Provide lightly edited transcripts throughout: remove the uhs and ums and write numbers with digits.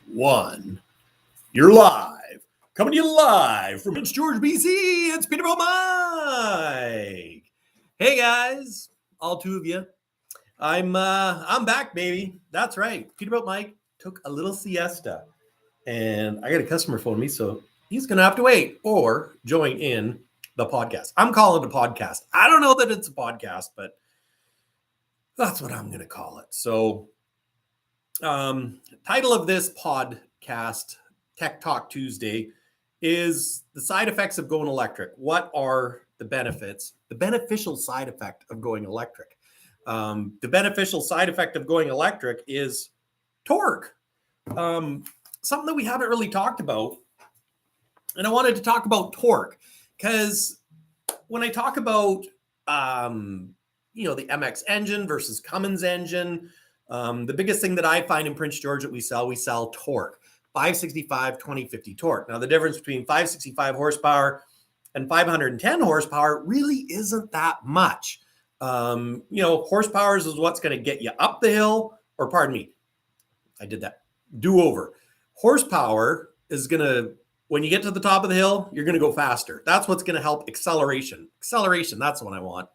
One. You're live. Coming to you live from Prince George, BC. It's Peterbilt Mike. Hey guys, all two of you. I'm back, baby. That's right. Peterbilt Mike took a little siesta, and I got a customer phone me, so he's gonna have to wait or join in the podcast. I'm calling it a podcast. I don't know that it's a podcast, but that's what I'm gonna call it. So, title of this podcast, Tech Talk Tuesday, is the side effects of going electric. What are the benefits? The beneficial side effect of going electric. The beneficial side effect of going electric is torque. Something that we haven't really talked about. And I wanted to talk about torque because when I talk about, the MX engine versus Cummins engine, the biggest thing that I find in Prince George that we sell torque. 565, 2050 torque. Now, the difference between 565 horsepower and 510 horsepower really isn't that much. Horsepower is what's going to get you up the hill, or pardon me, I did that. Do over. Horsepower is going to, when you get to the top of the hill, you're going to go faster. That's what's going to help acceleration. Acceleration, that's what I want.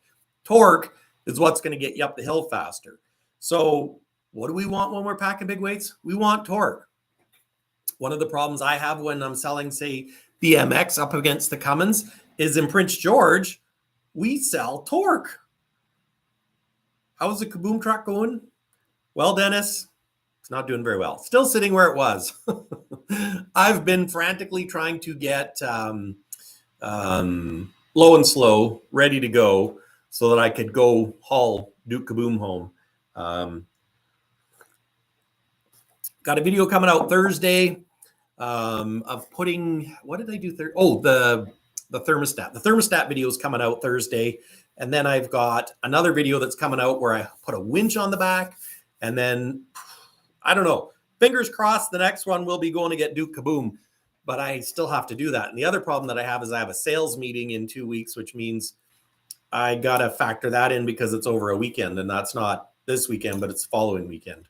Torque is what's going to get you up the hill faster. So what do we want when we're packing big weights? We want torque. One of the problems I have when I'm selling, say, the MX up against the Cummins is in Prince George, we sell torque. How's the Kaboom truck going? Well, Dennis, it's not doing very well. Still sitting where it was. I've been frantically trying to get low and slow ready to go so that I could go haul Duke Kaboom home. Got a video coming out Thursday of putting, what did I do? The thermostat. The thermostat video is coming out Thursday. And then I've got another video that's coming out where I put a winch on the back. And then, I don't know, fingers crossed, the next one will be going to get Duke Kaboom. But I still have to do that. And the other problem that I have is I have a sales meeting in 2 weeks, which means I got to factor that in because it's over a weekend. And that's not this weekend, but it's the following weekend.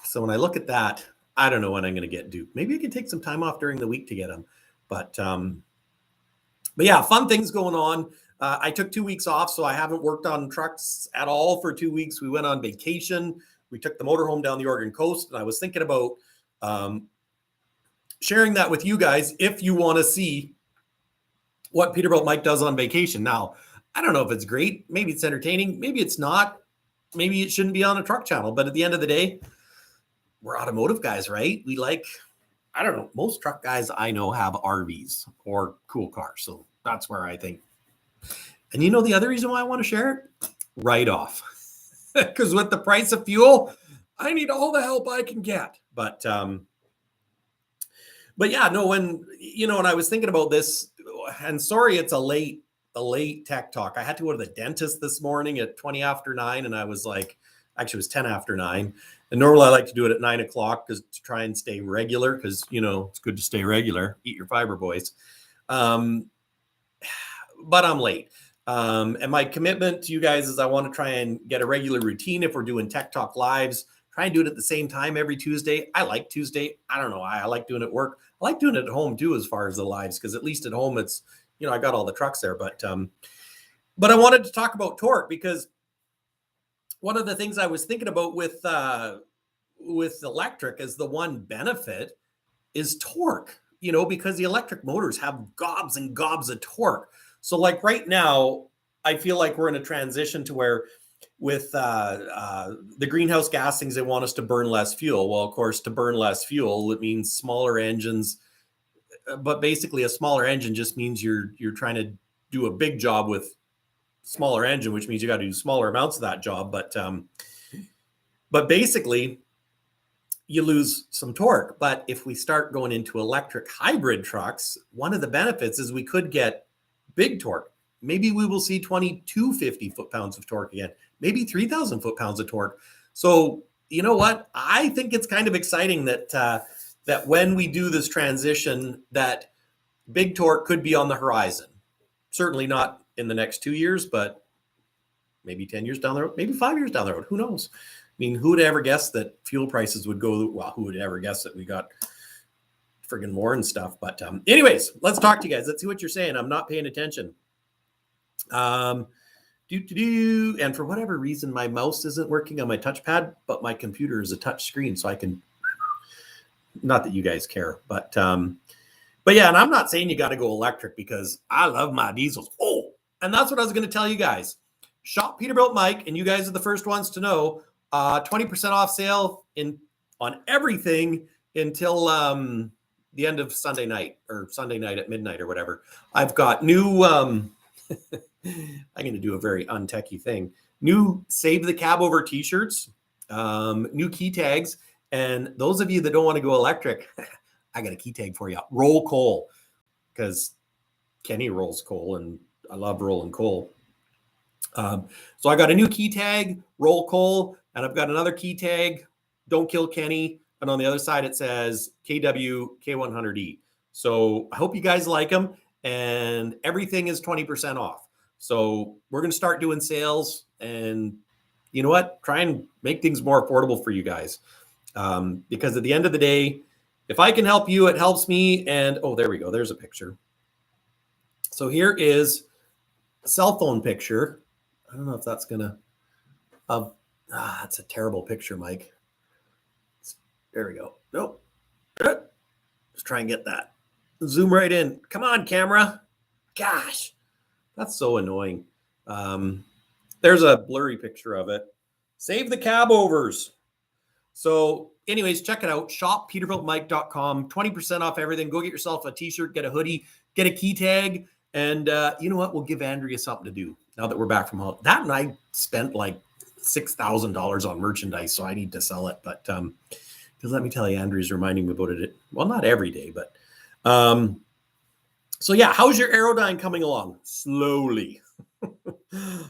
So when I look at that, I don't know when I'm going to get Duke. Maybe I can take some time off during the week to get him. But yeah, fun things going on. I took 2 weeks off, so I haven't worked on trucks at all for 2 weeks. We went on vacation. We took the motorhome down the Oregon coast, and I was thinking about sharing that with you guys if you want to see what Peterbilt Mike does on vacation. Now, I don't know if it's great. Maybe it's entertaining. Maybe it's not. Maybe it shouldn't be on a truck channel. But at the end of the day, we're automotive guys, right? We like, I don't know, most truck guys I know have RVs or cool cars. So that's where I think. And you know the other reason why I want to share it? Write off. Because with the price of fuel, I need all the help I can get. But yeah, no, when I was thinking about this, and sorry, it's a late tech talk. I had to go to the dentist this morning at 20 after 9, and I was like, actually it was 10 after 9. And normally I like to do it at 9 o'clock to try and stay regular because, it's good to stay regular. Eat your fiber, boys. But I'm late. And my commitment to you guys is I want to try and get a regular routine if we're doing Tech Talk Lives. Try and do it at the same time every Tuesday. I like Tuesday. I don't know why. I like doing it at work. I like doing it at home too as far as the lives because at least at home it's, I got all the trucks there. But I wanted to talk about torque because one of the things I was thinking about with electric is the one benefit is torque, because the electric motors have gobs and gobs of torque. So like right now, I feel like we're in a transition to where with the greenhouse gas things, they want us to burn less fuel. Well, of course, to burn less fuel, it means smaller engines. But basically a smaller engine just means you're trying to do a big job with smaller engine, which means you got to do smaller amounts of that job. But basically you lose some torque. But if we start going into electric hybrid trucks, one of the benefits is we could get big torque. Maybe we will see 2,250 foot-pounds of torque again, maybe 3,000 foot-pounds of torque. So you know what? I think it's kind of exciting that when we do this transition, that big torque could be on the horizon. Certainly not in the next 2 years, but maybe 10 years down the road, maybe 5 years down the road. Who knows? mean, who would ever guess that fuel prices would go? Well, who would ever guess that we got friggin' more and stuff? But anyways, let's talk to you guys. Let's see what you're saying. I'm not paying attention. And for whatever reason, my mouse isn't working on my touchpad, but my computer is a touch screen, so I can. Not that you guys care, but yeah, and I'm not saying you got to go electric because I love my diesels. Oh, and that's what I was going to tell you guys. Shop Peterbilt Mike, and you guys are the first ones to know. 20% off sale on everything until the end of Sunday night or Sunday night at midnight or whatever. I've got new. I'm going to do a very untechy thing. New Save the Cabover t-shirts, new key tags. And those of you that don't want to go electric, I got a key tag for you. Roll coal, because Kenny rolls coal, and I love rolling coal. So I got a new key tag, roll coal, and I've got another key tag, don't kill Kenny. And on the other side, it says KW K100E. So I hope you guys like them. And everything is 20% off. So we're going to start doing sales. And you know what? Try and make things more affordable for you guys. Because at the end of the day, if I can help you, it helps me. And oh, there we go. There's a picture. So here is a cell phone picture. I don't know if that's going to, that's a terrible picture, Mike. There we go. Nope. Let's try and get that. Zoom right in. Come on, camera. Gosh, that's so annoying. There's a blurry picture of it. Save the Cabovers. So anyways, check it out. Shop peterbiltmike.com. 20% off everything. Go get yourself a t-shirt, get a hoodie, get a key tag. And you know what? We'll give Andrea something to do now that we're back from home. That and I spent like $6,000 on merchandise, so I need to sell it. But because let me tell you, Andrea's reminding me about it. Well, not every day, but so yeah, how's your Aerodyne coming along? Slowly. The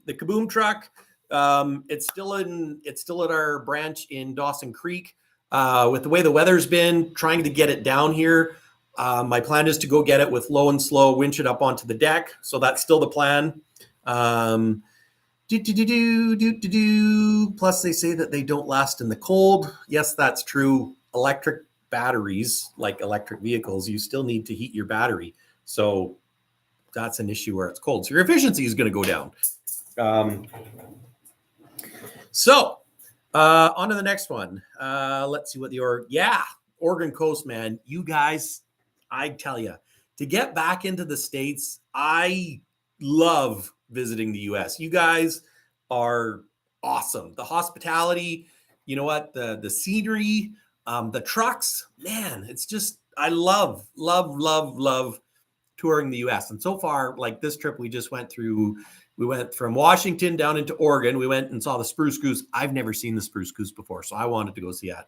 Kaboom truck, it's still at our branch in Dawson Creek. With the way the weather's been, trying to get it down here. My plan is to go get it with low and slow, winch it up onto the deck. So that's still the plan. Plus, they say that they don't last in the cold. Yes, that's true. Electric batteries, like electric vehicles, you still need to heat your battery. So that's an issue where it's cold. So your efficiency is going to go down. On to the next one. Let's see what the Oregon Coast, man. You guys, I tell you, to get back into the States, I love visiting the U.S. You guys are awesome. The hospitality, you know what? The scenery, the trucks, man, it's just, I love touring the U.S. And so far, like this trip we just went through, we went from Washington down into Oregon. We went and saw the Spruce Goose. I've never seen the Spruce Goose before, so I wanted to go see that.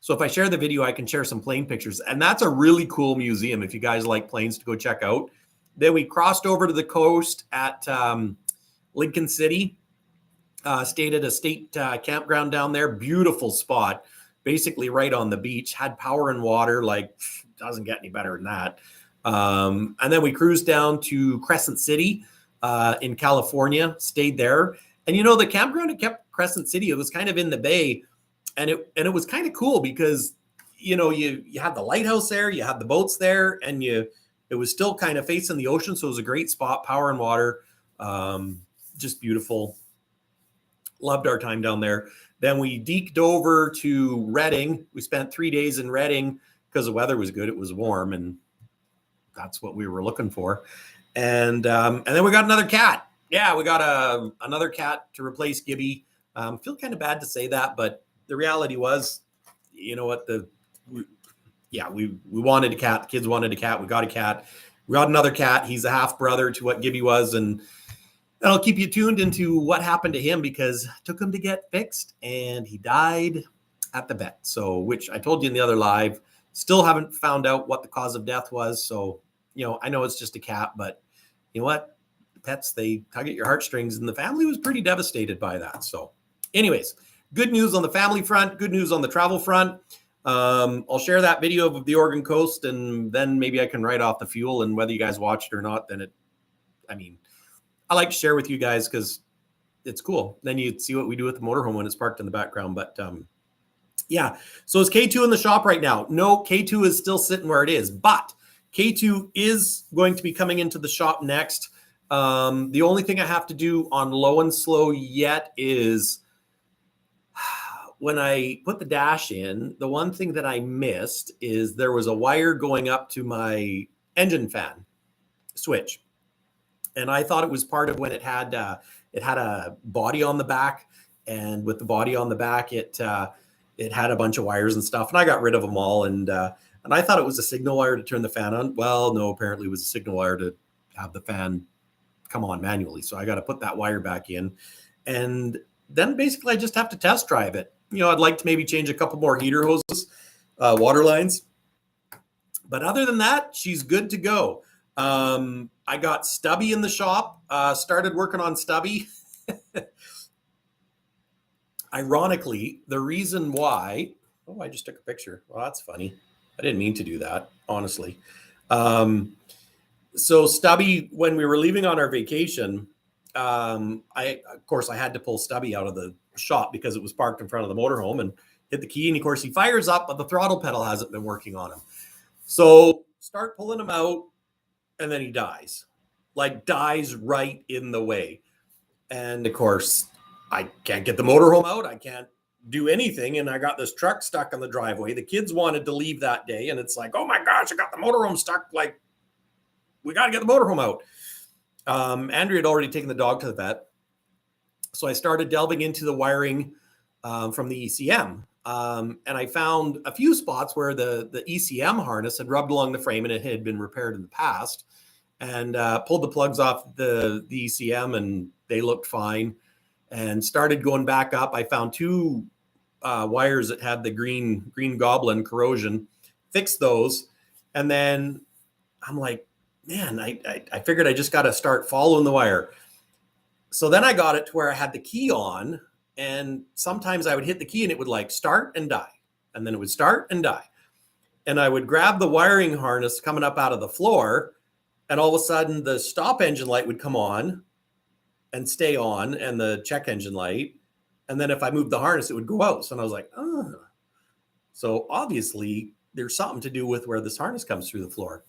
So if I share the video, I can share some plane pictures. And that's a really cool museum if you guys like planes to go check out. Then we crossed over to the coast at Lincoln City, stayed at a state campground down there. Beautiful spot, basically right on the beach, had power and water, like doesn't get any better than that. And then we cruised down to Crescent City in California, stayed there. And you know, the campground at Crescent City, it was kind of in the bay. And it was kind of cool because, you know, you had the lighthouse there, you had the boats there, and it was still kind of facing the ocean. So it was a great spot, power and water, just beautiful. Loved our time down there. Then we deked over to Redding. We spent 3 days in Redding because the weather was good. It was warm, and that's what we were looking for. And then we got another cat. Yeah, we got another cat to replace Gibby. Feel kind of bad to say that, but the reality was, you know what, we wanted a cat. The kids wanted a cat. We got a cat. We got another cat. He's a half brother to what Gibby was. And I'll keep you tuned into what happened to him because it took him to get fixed and he died at the vet. So, which I told you in the other live, still haven't found out what the cause of death was. So, you know, I know it's just a cat, but you know what? Pets, they tug at your heartstrings, and the family was pretty devastated by that. So anyways, good news on the family front, good news on the travel front. I'll share that video of the Oregon coast, and then maybe I can write off the fuel, and whether you guys watched it or not, then I like to share with you guys because it's cool. Then you see what we do with the motorhome when it's parked in the background. But yeah, so is K2 in the shop right now? No, K2 is still sitting where it is, but K2 is going to be coming into the shop next. The only thing I have to do on low and slow yet is when I put the dash in, the one thing that I missed is there was a wire going up to my engine fan switch. And I thought it was part of when it had a body on the back, and with the body on the back, it had a bunch of wires and stuff, and I got rid of them all. And I thought it was a signal wire to turn the fan on. Well, no, apparently it was a signal wire to have the fan come on manually. So I got to put that wire back in, and then basically I just have to test drive it. You know, I'd like to maybe change a couple more heater hoses, water lines, but other than that, she's good to go. I got Stubby in the shop, started working on Stubby. Ironically, the reason why, oh, I just took a picture. Well, that's funny. I didn't mean to do that, honestly. So Stubby, when we were leaving on our vacation, of course, I had to pull Stubby out of the shop because it was parked in front of the motorhome, and hit the key. And of course, he fires up, but the throttle pedal hasn't been working on him. So start pulling him out, and then he dies, like dies right in the way. And of course, I can't get the motorhome out. I can't do anything. And I got this truck stuck on the driveway. The kids wanted to leave that day. And it's like, oh my gosh, I got the motorhome stuck. Like, we got to get the motorhome out. Andrea had already taken the dog to the vet. So I started delving into the wiring from the ECM. And I found a few spots where the ECM harness had rubbed along the frame and it had been repaired in the past, and pulled the plugs off the ECM, and they looked fine, and started going back up. I found two wires that had the green goblin corrosion, fixed those. And then I'm like, man, I figured I just got to start following the wire. So then I got it to where I had the key on, and sometimes I would hit the key and it would like start and die. And then it would start and die. And I would grab the wiring harness coming up out of the floor, and all of a sudden the stop engine light would come on and stay on, and the check engine light. And then if I moved the harness, it would go out. So I was like, oh. So obviously there's something to do with where this harness comes through the floor.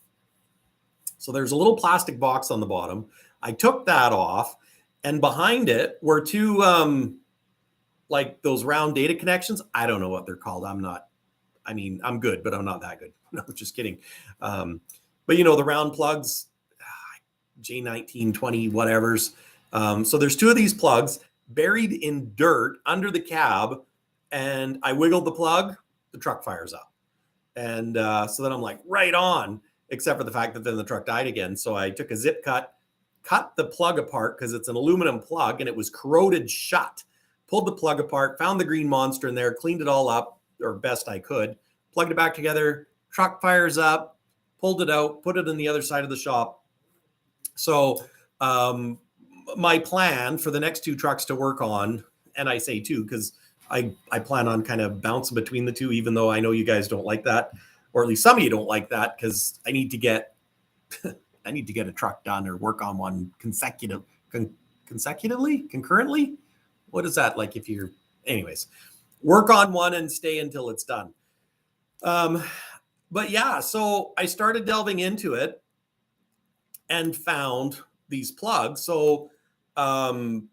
So there's a little plastic box on the bottom. I took that off, and behind it were two, like those round data connections. I don't know what they're called. I'm good, but I'm not that good. No, just kidding. But you know, the round plugs, J19, 20, whatevers. So there's two of these plugs buried in dirt under the cab, and I wiggled the plug, the truck fires up. And so then I'm like, right on, except for the fact that then the truck died again. So I took a zip cut the plug apart because it's an aluminum plug and it was corroded shut. Pulled the plug apart, found the green monster in there, cleaned it all up, or best I could, plugged it back together, truck fires up, pulled it out, put it in the other side of the shop. So my plan for the next two trucks to work on, and I say two because I plan on kind of bouncing between the two, even though I know you guys don't like that, or at least some of you don't like that, because I need to get a truck done or work on one concurrently. What is that like? Anyways, work on one and stay until it's done. But yeah, so I started delving into it and found these plugs. So when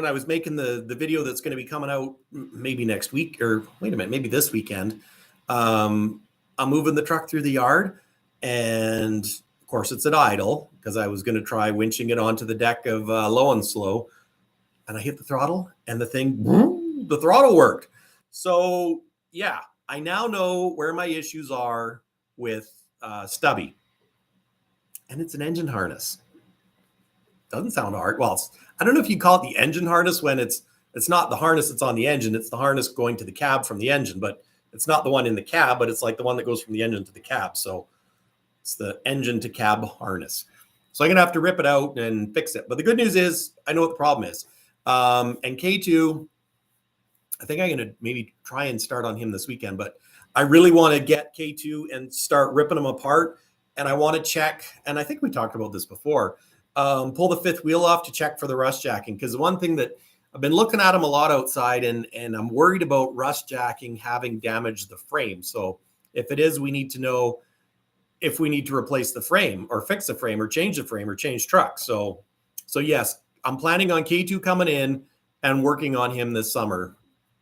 I was making the video that's going to be coming out maybe next week, or wait a minute, maybe this weekend, I'm moving the truck through the yard, and of course it's at idle because I was going to try winching it onto the deck of low and slow, and I hit the throttle and the throttle worked. So yeah, I now know where my issues are with Stubby, and it's an engine harness. Doesn't sound hard. Well, I don't know if you call it the engine harness when it's not the harness that's on the engine. It's the harness going to the cab from the engine, but it's not the one in the cab, but it's like the one that goes from the engine to the cab. So it's the engine to cab harness. So I'm going to have to rip it out and fix it. But the good news is I know what the problem is. And K2, I think I'm going to maybe try and start on him this weekend, but I really want to get K2 and start ripping them apart. And I want to check, and I think we talked about this before, pull the fifth wheel off to check for the rust jacking. Because the one thing that I've been looking at them a lot outside, and I'm worried about rust jacking having damaged the frame. So if it is, we need to know if we need to replace the frame or fix the frame or change the frame or change trucks. So yes, I'm planning on K2 coming in and working on him this summer,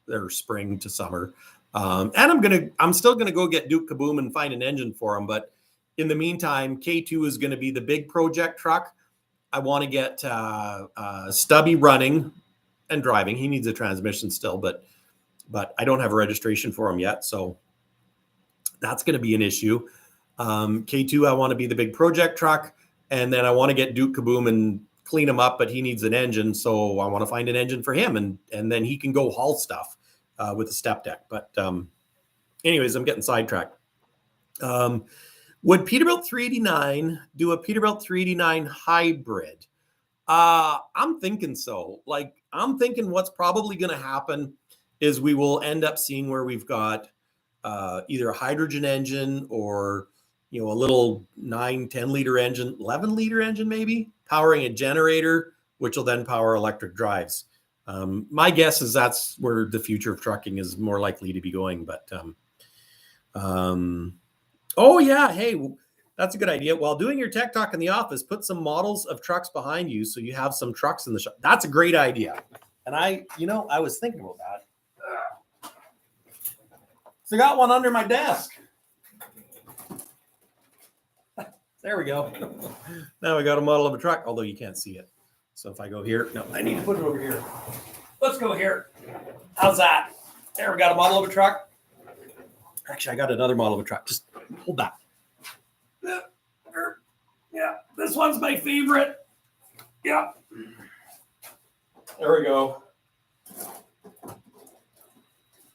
or spring to summer. And I'm still gonna go get Duke Kaboom and find an engine for him. But in the meantime, K2 is going to be the big project truck. I want to get Stubby running and driving. He needs a transmission still, but I don't have a registration for him yet, so that's going to be an issue. K2, I want to be the big project truck, and then I want to get Duke Kaboom and clean him up, but he needs an engine, so I want to find an engine for him, and then he can go haul stuff with a step deck. But anyways, I'm getting sidetracked. Would Peterbilt 389 do a Peterbilt 389 hybrid? I'm thinking so. Like, I'm thinking what's probably going to happen is we will end up seeing where we've got either a hydrogen engine or, a little 9-10 liter engine, 11 liter engine maybe, powering a generator, which will then power electric drives. My guess is that's where the future of trucking is more likely to be going. But oh yeah, hey, that's a good idea. While doing your tech talk in the office, put some models of trucks behind you so you have some trucks in the shop. That's a great idea. And I was thinking about that. So I got one under my desk. There we go. Now we got a model of a truck, although you can't see it. So if I go here, no, I need to put it over here. Let's go here. How's that? There, we got a model of a truck. Actually, I got another model of a truck. Just hold that. Yeah, this one's my favorite. Yeah. There we go.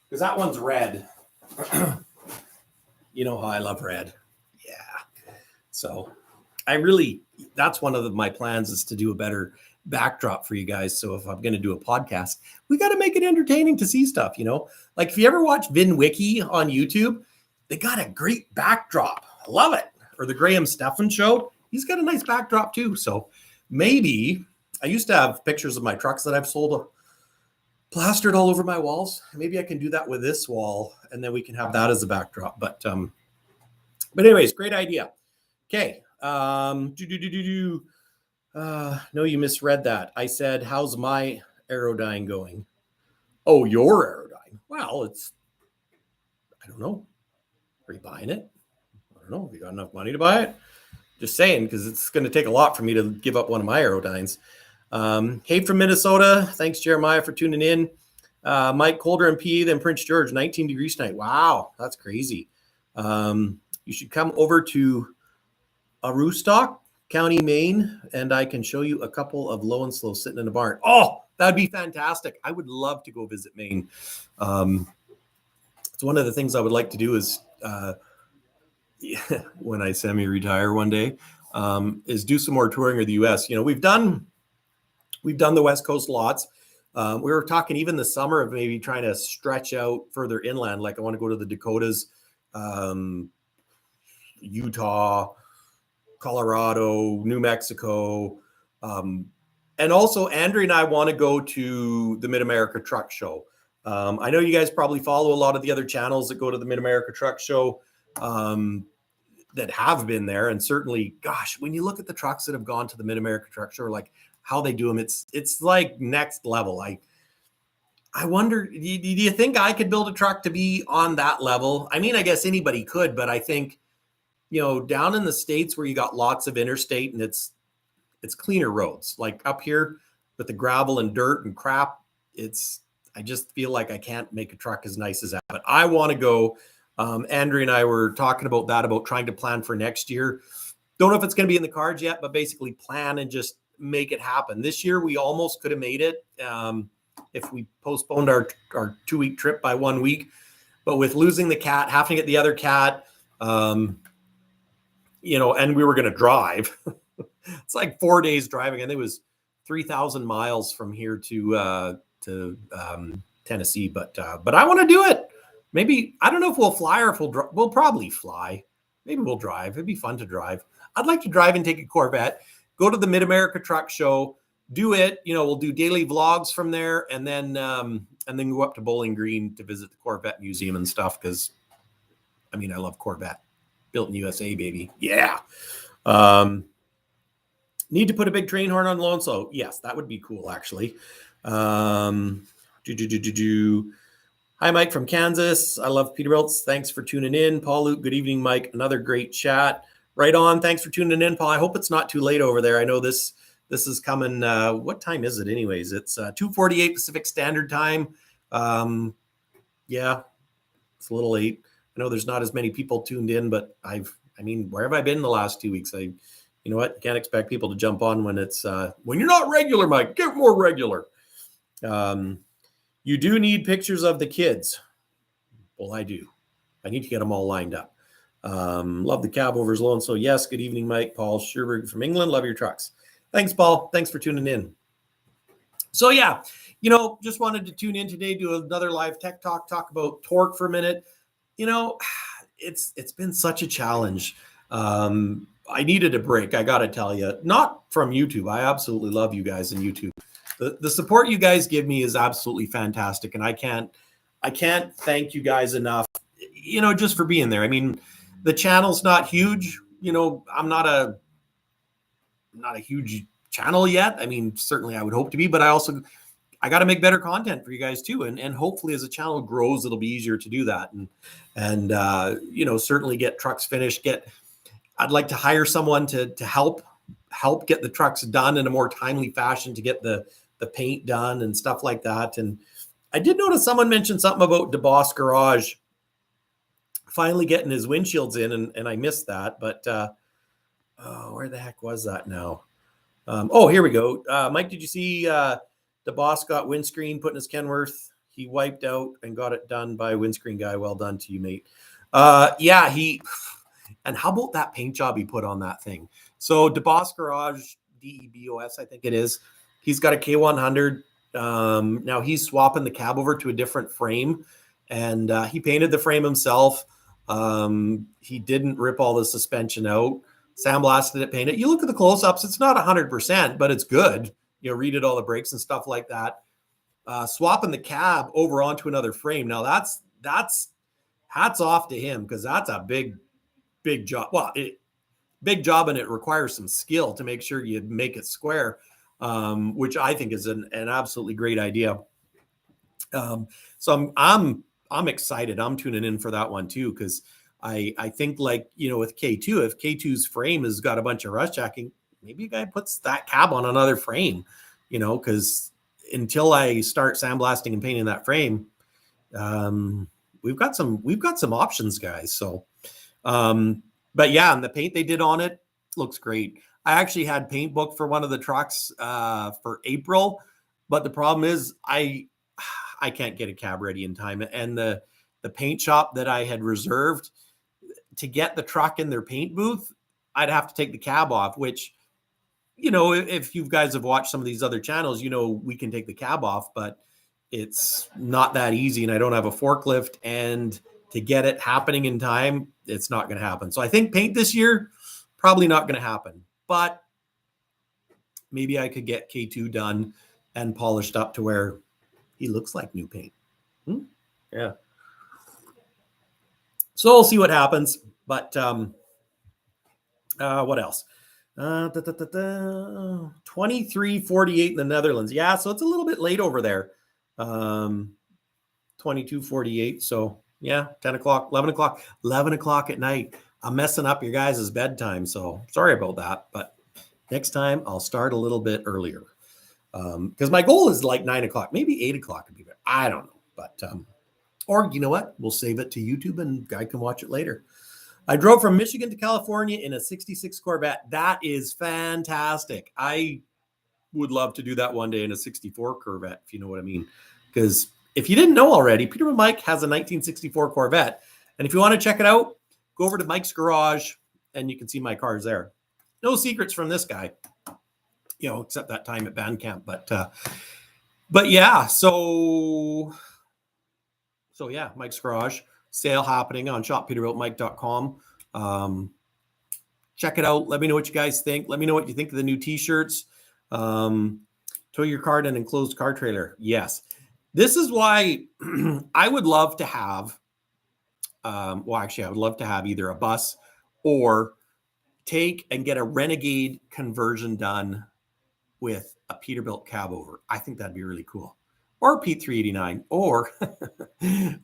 Because that one's red. You know how I love red. Yeah. So that's one of my plans, is to do a better backdrop for you guys. So if I'm going to do a podcast, we got to make it entertaining to see stuff, Like if you ever watch Vin Wiki on YouTube, they got a great backdrop. I love it. Or the Graham Stephan show. He's got a nice backdrop too. So maybe I used to have pictures of my trucks that I've sold plastered all over my walls. Maybe I can do that with this wall, and then we can have that as a backdrop. But anyways, great idea. Okay. No, you misread that. I said, how's my Aerodyne going? Oh, your Aerodyne. Well, I don't know. Are you buying it? I don't know. Have you got enough money to buy it? Just saying, because it's going to take a lot for me to give up one of my Aerodynes. Hey, from Minnesota. Thanks, Jeremiah, for tuning in. Mike, colder in PE than Prince George, 19 degrees tonight. Wow, that's crazy. You should come over to Aroostook County, Maine, and I can show you a couple of low and slow sitting in a barn. Oh, that'd be fantastic. I would love to go visit Maine. It's one of the things I would like to do is when I semi-retire one day, is do some more touring of the U.S. We've done the West Coast lots. We were talking even this summer of maybe trying to stretch out further inland. Like I want to go to the Dakotas, Utah, Colorado, New Mexico. And also Andrea and I want to go to the Mid-America Truck Show. I know you guys probably follow a lot of the other channels that go to the Mid-America Truck Show that have been there. And certainly, gosh, when you look at the trucks that have gone to the Mid-America Truck Show, like how they do them, it's like next level. I wonder, do you think I could build a truck to be on that level? I mean, I guess anybody could, but I think, down in the States where you got lots of interstate and it's cleaner roads, like up here with the gravel and dirt and crap, I just feel like I can't make a truck as nice as that. But I want to go. Andrea and I were talking about that, about trying to plan for next year. Don't know if it's going to be in the cards yet, but basically plan and just make it happen. This year, we almost could have made it if we postponed our 2-week trip by 1 week. But with losing the cat, having to get the other cat, and we were going to drive. It's like 4 days driving. I think it was 3,000 miles from here to Tennessee. But I want to do it. Maybe, I don't know if we'll fly or if we'll probably fly. Maybe we'll drive. It'd be fun to drive. I'd like to drive and take a Corvette. go to the Mid-America Truck Show, do it. We'll do daily vlogs from there, and then go up to Bowling Green to visit the Corvette Museum and stuff. Because, I love Corvette, built in USA, baby. Yeah. Need to put a big train horn on loan. So yes, that would be cool, actually. Hi, Mike from Kansas. I love Peterbilts. Thanks for tuning in. Paul Luke, good evening, Mike. Another great chat. Right on. Thanks for tuning in, Paul. I hope it's not too late over there. I know this is coming. What time is it anyways? It's 2:48 Pacific Standard Time. Yeah, it's a little late. I know there's not as many people tuned in, but where have I been the last 2 weeks? You know what? You can't expect people to jump on when it's when you're not regular, Mike. Get more regular. You do need pictures of the kids. Well, I do. I need to get them all lined up. Love the Cabovers loan. So yes, good evening, Mike. Paul Sherberg from England. Love your trucks. Thanks, Paul. Thanks for tuning in. So yeah, just wanted to tune in today, do another live tech talk about torque for a minute. It's been such a challenge. I needed a break. I got to tell you, not from YouTube. I absolutely love you guys in YouTube. The support you guys give me is absolutely fantastic. And I can't thank you guys enough, just for being there. The channel's not huge. I'm not a huge channel yet. Certainly I would hope to be, but I got to make better content for you guys too. And hopefully as the channel grows, it'll be easier to do that. And certainly get trucks finished. I'd like to hire someone to help get the trucks done in a more timely fashion, to get the paint done and stuff like that. And I did notice someone mentioned something about DeBoss Garage finally getting his windshields in, and I missed that. But where the heck was that now? Here we go. Mike, did you see DeBoss got windscreen put in his Kenworth? He wiped out and got it done by a windscreen guy. Well done to you, mate. Yeah, and how about that paint job he put on that thing? So DeBoss Garage, DEBOS, I think it is. He's got a K100. Now he's swapping the cab over to a different frame, and he painted the frame himself. He didn't rip all the suspension out. Sandblasted it, painted it. You look at the close-ups, it's not 100%, but it's good. Redid all the brakes and stuff like that. Swapping the cab over onto another frame. Now that's hats off to him, because that's a big job. Well, big job, and it requires some skill to make sure you make it square, which I think is an absolutely great idea. So I'm excited. I'm tuning in for that one too, because I think, like, with K2, if K2's frame has got a bunch of rust jacking, maybe a guy puts that cab on another frame, because until I start sandblasting and painting that frame, we've got some options, guys. So, but yeah, and the paint they did on it looks great. I actually had paint booked for one of the trucks for April, but the problem is I can't get a cab ready in time. And the paint shop that I had reserved to get the truck in their paint booth, I'd have to take the cab off, which, if you guys have watched some of these other channels, we can take the cab off, but it's not that easy. And I don't have a forklift, and to get it happening in time, it's not going to happen. So I think paint this year, probably not going to happen, but maybe I could get K2 done and polished up to where he looks like new paint. Yeah. So we'll see what happens. But what else? 23:48 in the Netherlands. Yeah, so it's a little bit late over there. 22:48. So yeah, 10 o'clock, 11 o'clock at night. I'm messing up your guys' bedtime. So sorry about that. But next time I'll start a little bit earlier. Because my goal is like 9 o'clock, maybe 8 o'clock would be better. I don't know. But or you know what? We'll save it to YouTube and guy can watch it later. I drove from Michigan to California in a 66 Corvette. That is fantastic. I would love to do that one day in a 64 Corvette, if you know what I mean. Because if you didn't know already, Peterbilt Mike has a 1964 Corvette. And if you want to check it out, go over to Mike's Garage and you can see my cars there. No secrets from this guy, except that time at band camp. But yeah, so yeah, Mike's Garage sale happening on shoppeterbiltmike.com. Check it out. Let me know what you guys think. Let me know what you think of the new t-shirts. Tow your car in an enclosed car trailer. Yes. This is why I would love to have, I would love to have either a bus or take and get a Renegade conversion done with a Peterbilt Cabover. I think that'd be really cool. Or Pete 389, or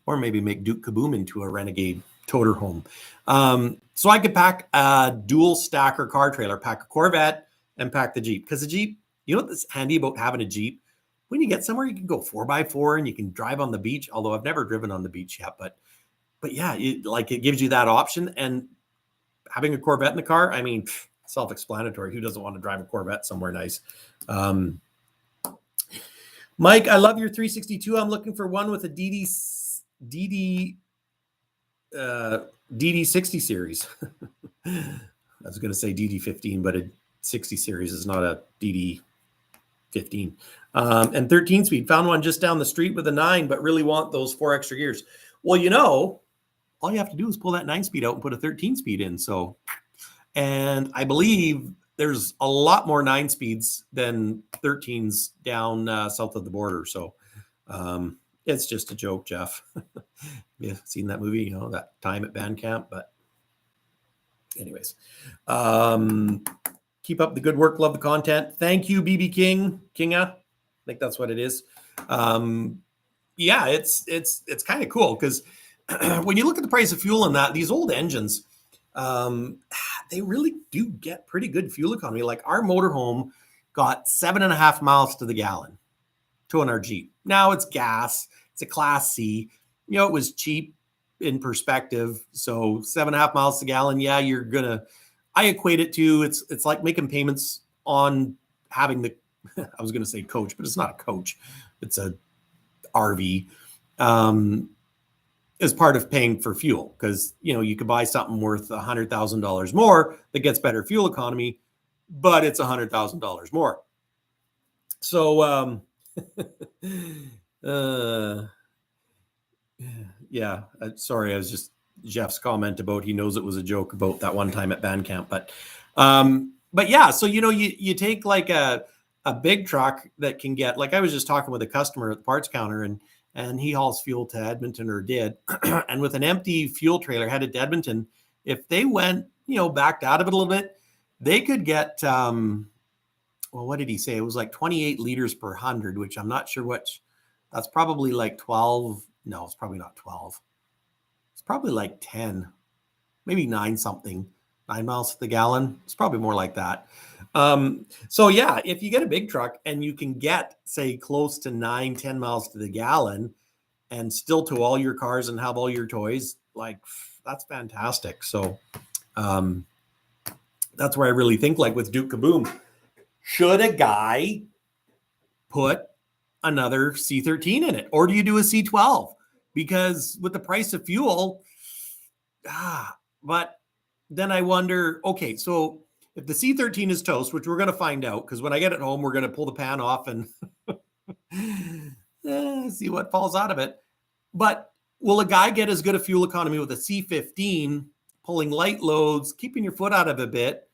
maybe make Duke Kaboom into a Renegade toter home. So I could pack a dual stacker car trailer, pack a Corvette and pack the Jeep. Because the Jeep, you know what's handy about having a Jeep? When you get somewhere, you can go 4x4 and you can drive on the beach. Although I've never driven on the beach yet, but yeah, it gives you that option. And having a Corvette in the car, I mean, self-explanatory. Who doesn't want to drive a Corvette somewhere nice? Mike, I love your 362. I'm looking for one with a DD60 series. I was going to say DD15, but a 60 series is not a DD15. And 13 speed. Found one just down the street with a 9, but really want those 4 extra gears. Well, all you have to do is pull that 9-speed out and put a 13 speed in. So, and I believe there's a lot more 9 speeds than 13s down south of the border. So it's just a joke, Jeff. You've seen that movie, that time at band camp. But anyways, keep up the good work. Love the content. Thank you, BB Kinga. I think that's what it is. Yeah, it's kind of cool because when you look at the price of fuel in these old engines, they really do get pretty good fuel economy. Like our motorhome got 7.5 miles to the gallon towing our Jeep. Now it's gas. It's a Class C. It was cheap in perspective. So 7.5 miles to the gallon. Yeah, I equate it to, it's like making payments on having I was going to say coach, but it's not a coach. It's a RV. As part of paying for fuel, because you could buy something worth $100,000 more that gets better fuel economy, but it's $100,000 more. So yeah, sorry, I was just Jeff's comment about he knows it was a joke about that one time at band camp, but yeah, so you take like a big truck that can get, like I was just talking with a customer at the parts counter, and he hauls fuel to Edmonton, or did. And with an empty fuel trailer headed to Edmonton, if they went, backed out of it a little bit, they could get, what did he say? It was like 28 liters per 100, which I'm not sure that's probably like 12. No, it's probably not 12. It's probably like 10, maybe 9 something, 9 miles to the gallon. It's probably more like that. So yeah, if you get a big truck and you can get, say, close to 9-10 miles to the gallon and still tow all your cars and have all your toys, like that's fantastic. So that's where I really think, like with Duke Kaboom, should a guy put another C13 in it, or do you do a C12? Because with the price of fuel, but then I wonder, okay, so if the C13 is toast, which we're going to find out, because when I get it home, we're going to pull the pan off and see what falls out of it. But will a guy get as good a fuel economy with a C15, pulling light loads, keeping your foot out of a bit?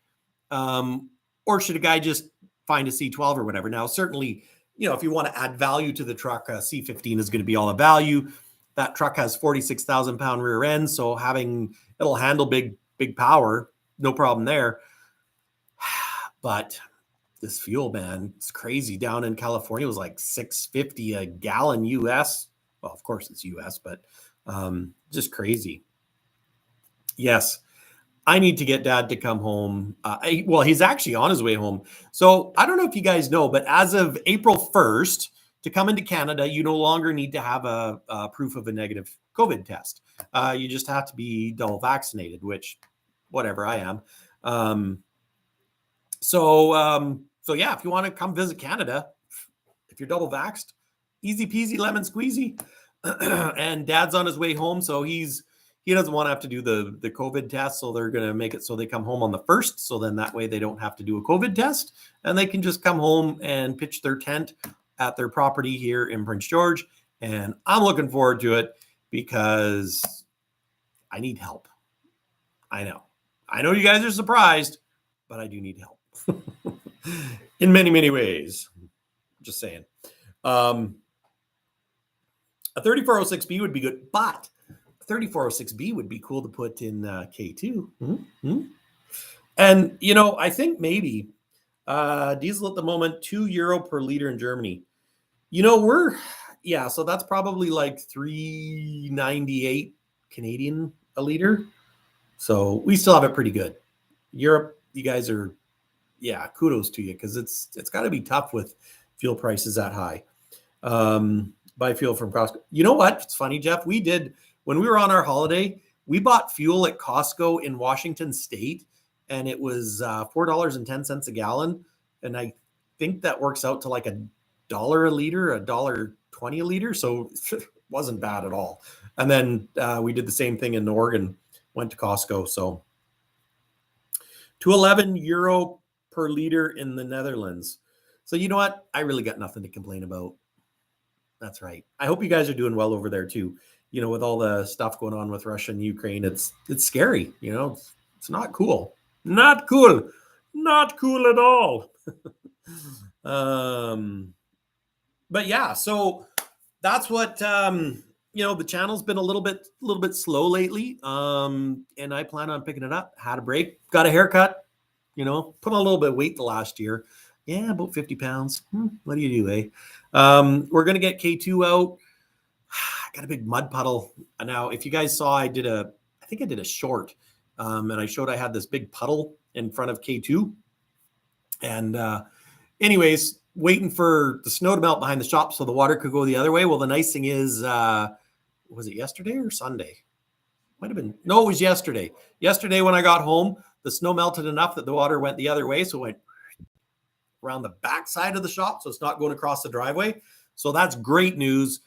Or should a guy just find a C12 or whatever? Now, certainly, if you want to add value to the truck, a C15 is going to be all the value. That truck has 46,000 pound rear end, so it'll handle big power, no problem there. But this fuel, man, it's crazy. Down in California, it was like $6.50 a gallon US. Well, of course it's US, but just crazy. Yes, I need to get Dad to come home. He's actually on his way home. So I don't know if you guys know, but as of April 1st, to come into Canada, you no longer need to have a proof of a negative COVID test. You just have to be double vaccinated, which, whatever, I am. So yeah, if you want to come visit Canada, if you're double vaxxed, easy peasy lemon squeezy. And Dad's on his way home, so he doesn't want to have to do the COVID test, so they're going to make it so they come home on the 1st. So then that way they don't have to do a COVID test, and they can just come home and pitch their tent at their property here in Prince George. And I'm looking forward to it because I need help. I know. I know you guys are surprised, but I do need help in many, many ways. Just saying. A 3406B would be good, but 3406B would be cool to put in K2. Mm-hmm. And, you know, I think maybe diesel at the moment, €2 per liter in Germany. You know, so that's probably like 3.98 Canadian a liter. So we still have it pretty good. Europe, you guys are, kudos to you, because it's got to be tough with fuel prices that high. Buy fuel from Costco. You know what? It's funny, Jeff. We did, when we were on our holiday, we bought fuel at Costco in Washington State, and it was $4.10 a gallon. And I think that works out to like $1 a liter, $1.20 a liter. So it wasn't bad at all. And then we did the same thing in Oregon, went to Costco. So €2.11 per liter in the Netherlands. So you know what? I really got nothing to complain about. That's right. I hope you guys are doing well over there too. You know, with all the stuff going on with Russia and Ukraine, it's scary. You know, it's not cool. Not cool. Not cool at all. But yeah, so that's what the channel's been a little bit slow lately. And I plan on picking it up. Had a break, got a haircut, put on a little bit of weight the last year. Yeah, about 50 pounds. What do you do, eh? We're going to get K2 out. I got a big mud puddle. Now, if you guys saw, I think I did a short, and I showed I had this big puddle in front of K2. And anyways, waiting for the snow to melt behind the shop so the water could go the other way. Well, the nice thing is, was it yesterday or Sunday? Might have been. No, it was yesterday. Yesterday when I got home, the snow melted enough that the water went the other way. So it went around the back side of the shop, so it's not going across the driveway. So that's great news,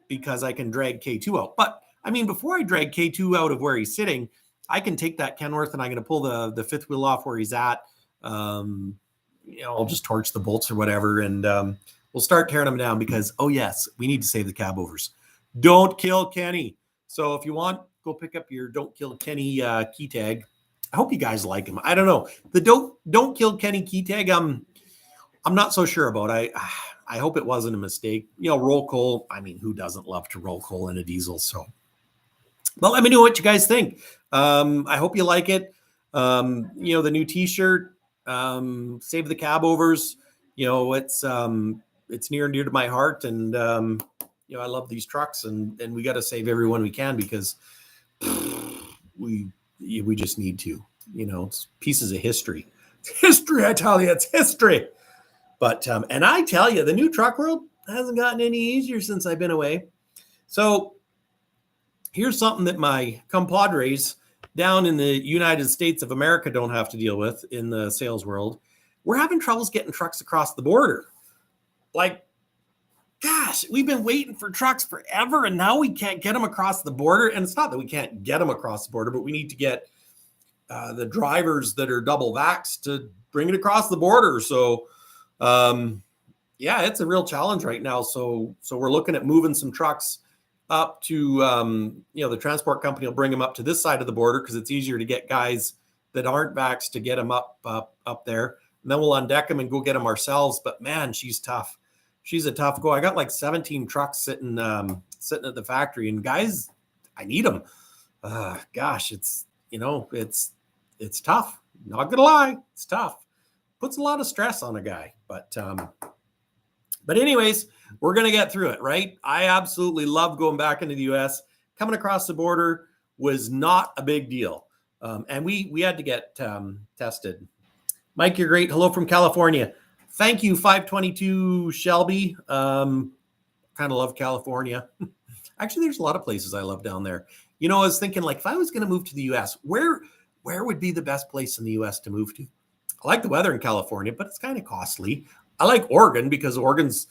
because I can drag K2 out. But I mean, before I drag K2 out of where he's sitting, I can take that Kenworth and I'm going to pull the fifth wheel off where he's at. I'll just torch the bolts or whatever, and we'll start tearing them down, because, oh yes, we need to save the Cabovers. Don't kill Kenny. So if you want, go pick up your Don't Kill Kenny key tag. I hope you guys like him. I don't know. The Don't Kill Kenny key tag, I'm not so sure about. I hope it wasn't a mistake. Roll coal. I mean, who doesn't love to roll coal in a diesel? So, well, let me know what you guys think. I hope you like it. The new T-shirt, Save the Cabovers. It's near and dear to my heart, and I love these trucks, and we got to save everyone we can, because we just need to. It's pieces of history. It's history, I tell you, it's history. But and I tell you, the new truck world hasn't gotten any easier since I've been away. So here's something that my compadres down in the United States of America don't have to deal with in the sales world. We're having troubles getting trucks across the border. Like, gosh, we've been waiting for trucks forever, and now we can't get them across the border. And it's not that we can't get them across the border, but we need to get the drivers that are double vaxxed to bring it across the border. So, it's a real challenge right now. So we're looking at moving some trucks up to, the transport company will bring them up to this side of the border, because it's easier to get guys that aren't vaxxed to get them up there. And then we'll undeck them and go get them ourselves. But man, she's tough. She's a tough go. I got like 17 trucks sitting at the factory, and guys, I need them. Gosh, it's tough. Not gonna lie, it's tough. Puts a lot of stress on a guy, but anyways, we're gonna get through it, right? I absolutely love going back into the U.S. Coming across the border was not a big deal, and we had to get tested. Mike, you're great. Hello from California. Thank you, 522 Shelby. Kind of love California. Actually, there's a lot of places I love down there. I was thinking, like, if I was going to move to the U.S., where would be the best place in the U.S. to move to? I like the weather in California, but it's kind of costly. I like Oregon, because Oregon's,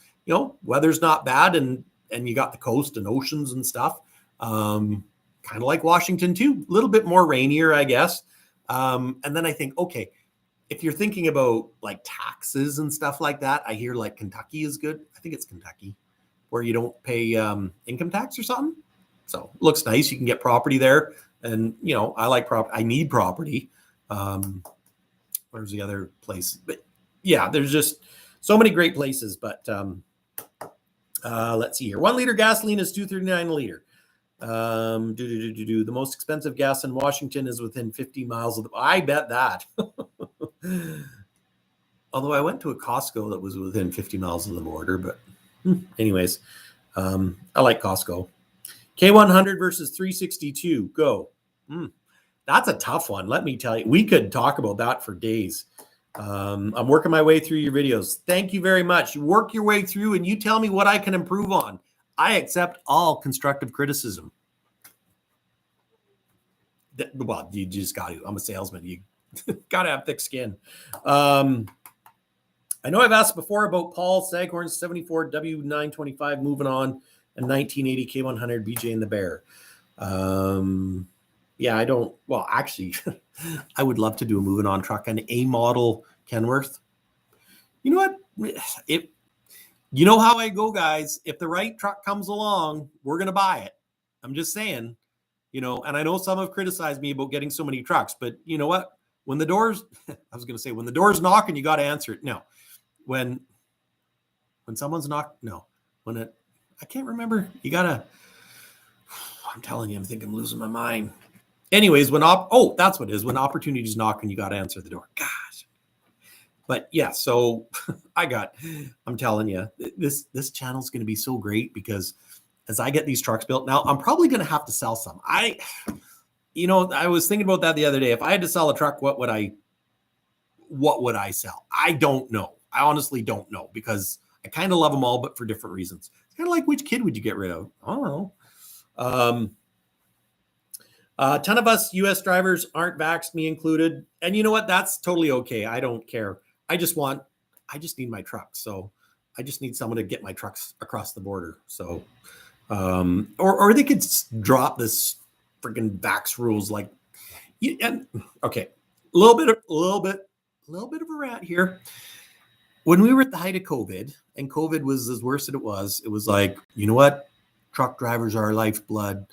weather's not bad, and you got the coast and oceans and stuff. Kind of like Washington too, a little bit more rainier, I guess. And then I think, okay, if you're thinking about like taxes and stuff like that, I hear like Kentucky is good. I think it's Kentucky, where you don't pay income tax or something. So it looks nice. You can get property there. And, you know, I like I need property. Where's the other place? But yeah, there's just so many great places. But let's see here. 1 liter gasoline is $2.39 a liter. The most expensive gas in Washington is within 50 miles of the. I bet that. Although I went to a Costco that was within 50 miles of the border, but anyways, I like Costco. K100 versus 362. Go. That's a tough one. Let me tell you, we could talk about that for days. I'm working my way through your videos. Thank you very much. You work your way through and you tell me what I can improve on. I accept all constructive criticism. Well, you just got to. I'm a salesman. You got to have thick skin. I know I've asked before about Paul Saghorn's 74 W925 moving on and 1980 K100 BJ and the Bear. Yeah, I don't. Well, actually, I would love to do a moving on truck, an A model Kenworth. You know what? You know how I go, guys. If the right truck comes along, we're going to buy it. I'm just saying, you know, and I know some have criticized me about getting so many trucks, but you know what? When the doors, I was going to say, when the door's knocking, you got to answer it. No, when someone's knocked, no, I can't remember. You got to, I'm telling you, I think I'm losing my mind. Anyways, that's what it is. When opportunities knock and you got to answer the door. Gosh. But yeah, so I'm telling you, this channel's going to be so great because as I get these trucks built now, I'm probably going to have to sell some. I was thinking about that the other day. If I had to sell a truck, what would I sell? I don't know. I honestly don't know because I kind of love them all, but for different reasons. It's kind of like, which kid would you get rid of? I don't know. A ton of us U.S. drivers aren't vaxxed, me included. And you know what? That's totally okay. I don't care. I just need my trucks. So I just need someone to get my trucks across the border. So, or they could drop this freaking vax rules. Like, okay, a little bit of a rant here. When we were at the height of COVID and COVID was as worse as it was like, you know what? Truck drivers are our lifeblood.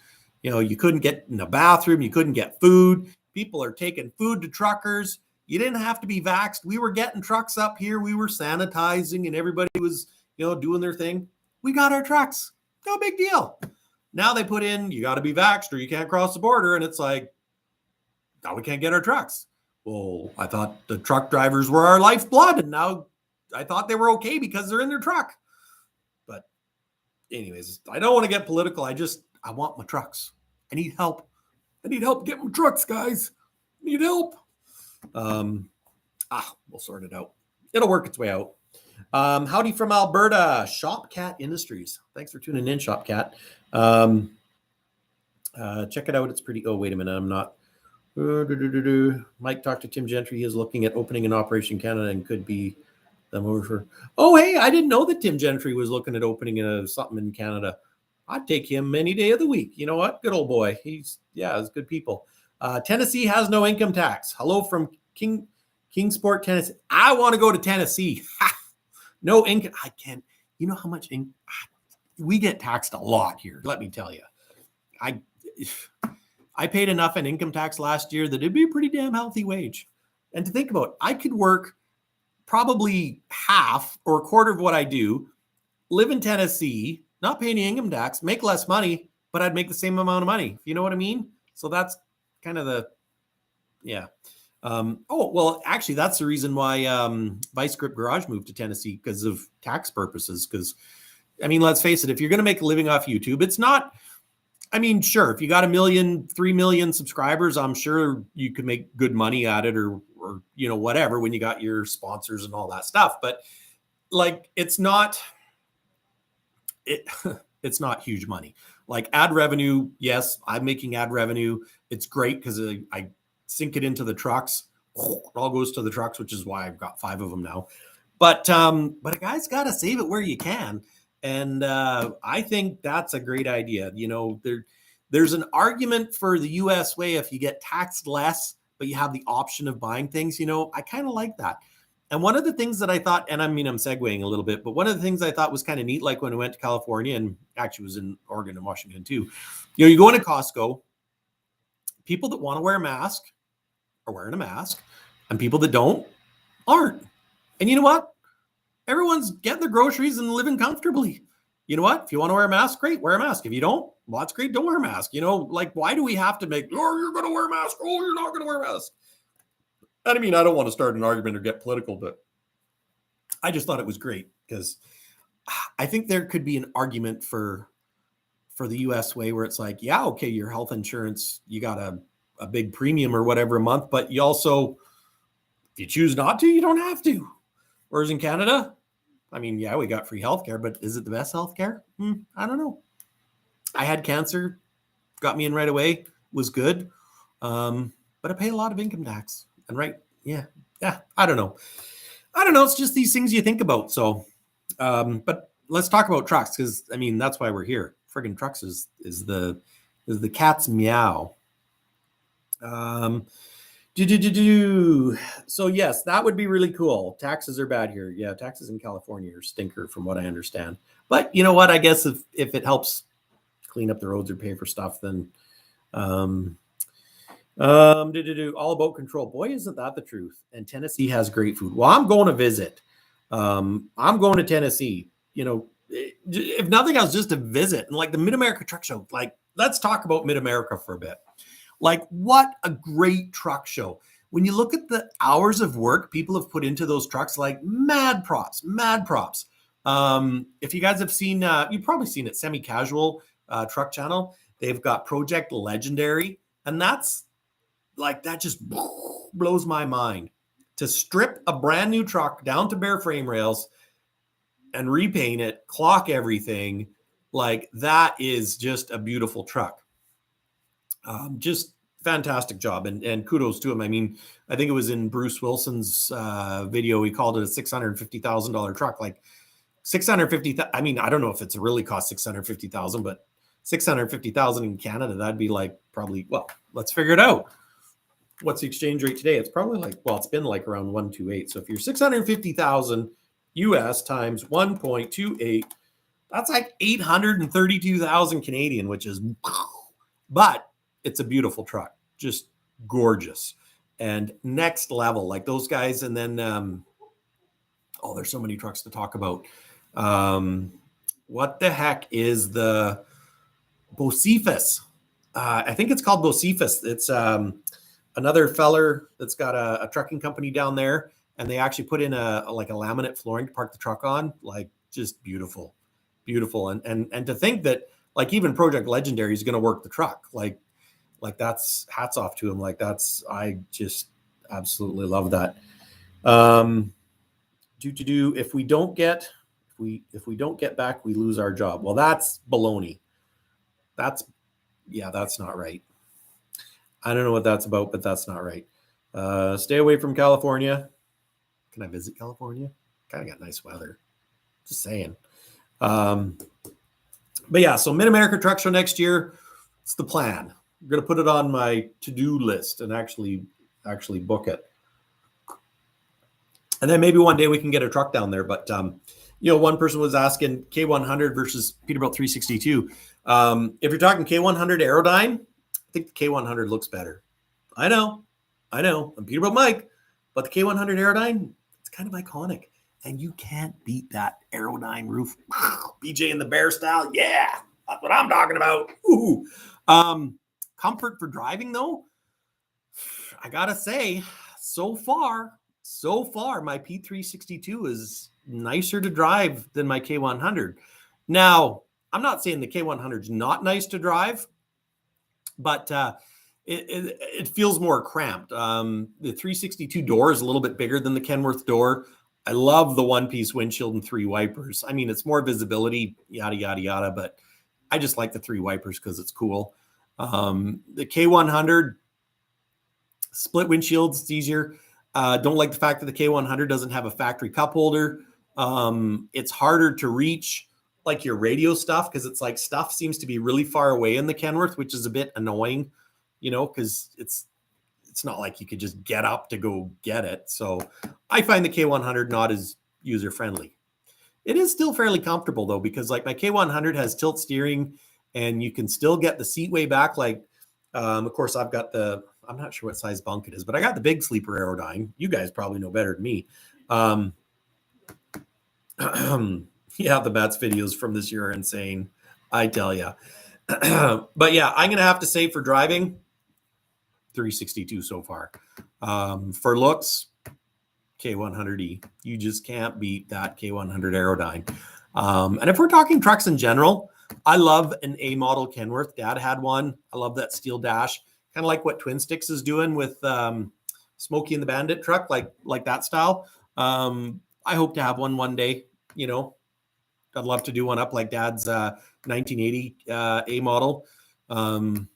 You know, you couldn't get in the bathroom. You couldn't get food. People are taking food to truckers. You didn't have to be vaxxed. We were getting trucks up here. We were sanitizing and everybody was, you know, doing their thing. We got our trucks. No big deal. Now they put in, you got to be vaxxed or you can't cross the border. And it's like, now we can't get our trucks. Well, I thought the truck drivers were our lifeblood. And now I thought they were okay because they're in their truck. But anyways, I don't want to get political. I want my trucks. I need help. I need help getting my trucks, guys. I need help. We'll sort it out. It'll work its way out. Howdy from Alberta, Shopcat Industries. Thanks for tuning in, Shopcat. Check it out. It's pretty. Oh, wait a minute. I'm not. Mike talked to Tim Gentry. He is looking at opening an operation in Canada and could be them over for. Oh, hey, I didn't know that Tim Gentry was looking at opening something in Canada. I'd take him any day of the week. You know what? Good old boy. He's good people. Tennessee has no income tax. Hello from Kingsport, Tennessee. I want to go to Tennessee. No income. I can't. You know how much we get taxed a lot here. Let me tell you. I paid enough in income tax last year that it'd be a pretty damn healthy wage. And to think about, I could work probably half or a quarter of what I do, live in Tennessee, not pay any income tax, make less money, but I'd make the same amount of money. You know what I mean? So that's kind of actually, that's the reason why Vice Grip Garage moved to Tennessee because of tax purposes. Because, I mean, let's face it, if you're going to make a living off YouTube, it's not, I mean, sure, if you got 3 million subscribers, I'm sure you could make good money at it or you know, whatever, when you got your sponsors and all that stuff. But like, it's not huge money. Like ad revenue, yes, I'm making ad revenue. It's great because I sink it into the trucks. It all goes to the trucks, which is why I've got 5 of them now. But a guy's got to save it where you can. And I think that's a great idea. You know, there's an argument for the US way if you get taxed less, but you have the option of buying things. You know, I kind of like that. And one of the things that I thought, and I mean, I'm segueing a little bit, but one of the things I thought was kind of neat, like when I went to California and actually was in Oregon and Washington too, you go into Costco, people that want to wear a mask are wearing a mask and people that don't aren't. And you know what? Everyone's getting their groceries and living comfortably. You know what? If you want to wear a mask, great, wear a mask. If you don't, well, that's great, don't wear a mask. Why do we have to make, oh, you're going to wear a mask, oh, you're not going to wear a mask? I mean, I don't want to start an argument or get political, but I just thought it was great because I think there could be an argument for the US way where it's like, yeah, okay, your health insurance, you got a big premium or whatever a month, but you also, if you choose not to, you don't have to. Whereas in Canada, I mean, yeah, we got free healthcare, but is it the best healthcare? I don't know. I had cancer, got me in right away, was good. But I pay a lot of income tax. And yeah, I don't know. It's just these things you think about. So, but let's talk about trucks because I mean that's why we're here. Friggin' trucks is the cat's meow. So yes, that would be really cool. Taxes are bad here. Yeah, taxes in California are stinker from what I understand. But you know what? I guess if it helps clean up the roads or pay for stuff, then all about control. Boy, isn't that the truth? And Tennessee has great food. Well, I'm going to visit. I'm going to Tennessee. If nothing else, just to visit. And like the Mid-America Truck Show, like let's talk about Mid-America for a bit. Like what a great truck show. When you look at the hours of work people have put into those trucks, like mad props. If you guys have seen, you've probably seen it, Semi-Casual Truck Channel. They've got Project Legendary. And that's like, that just blows my mind. To strip a brand new truck down to bare frame rails and repaint it, clock everything, like that is just a beautiful truck. Just fantastic job and kudos to him. I mean, I think it was in Bruce Wilson's video. He called it a $650,000 truck. Like 650. I mean, I don't know if it's really cost 650,000, but 650,000 in Canada, that'd be like probably, well, let's figure it out. What's the exchange rate today? It's probably like, well, it's been like around 128. So if you're 650,000 US times 1.28, that's like 832,000 Canadian, which is, but it's a beautiful truck, just gorgeous and next level, like those guys. And then, there's so many trucks to talk about. What the heck is the Bocephus? I think it's called Bocephus. It's another feller that's got a trucking company down there, and they actually put in a laminate flooring to park the truck on, like just beautiful. And to think that like even Project Legendary is going to work the truck, like that's hats off to him. Like I just absolutely love that. If we don't get back, we lose our job. Well, that's baloney. That's not right. I don't know what that's about, but that's not right. Stay away from California. Can I visit California? Kind of got nice weather. Just saying. But yeah, so Mid-America Truck Show next year. It's the plan. I'm going to put it on my to-do list and actually book it. And then maybe one day we can get a truck down there. But, one person was asking K100 versus Peterbilt 362. If you're talking K100 Aerodyne, I think the K100 looks better. I know. I'm Peterbilt Mike, but the K100 Aerodyne, it's kind of iconic. And you can't beat that Aerodyne roof. BJ in the bear style. Yeah, that's what I'm talking about. Ooh. Comfort for driving, though, I got to say, so far, my P362 is nicer to drive than my K100. Now, I'm not saying the K100 is not nice to drive, but it feels more cramped. The 362 door is a little bit bigger than the Kenworth door. I love the one-piece windshield and 3 wipers. I mean, it's more visibility, yada, yada, yada, but I just like the 3 wipers because it's cool. The K100, split windshields, it's easier. Don't like the fact that the K100 doesn't have a factory cup holder. It's harder to reach like your radio stuff because it's like stuff seems to be really far away in the Kenworth, which is a bit annoying, because it's not like you could just get up to go get it. So I find the K100 not as user friendly. It is still fairly comfortable though, because like my K100 has tilt steering and you can still get the seat way back. Like, of course I've got I'm not sure what size bunk it is, but I got the big sleeper Aerodyne. You guys probably know better than me. Yeah, the Bats videos from this year are insane. I tell you. But yeah, I'm going to have to say for driving, 362 so far. For looks, K100E. You just can't beat that K100 Aerodyne. And if we're talking trucks in general, I love an A model Kenworth. Dad had one. I love that steel dash. Kind of like what Twin Sticks is doing with Smokey and the Bandit truck, like that style. I hope to have one day, you know. I'd love to do one up like Dad's 1980 A model. And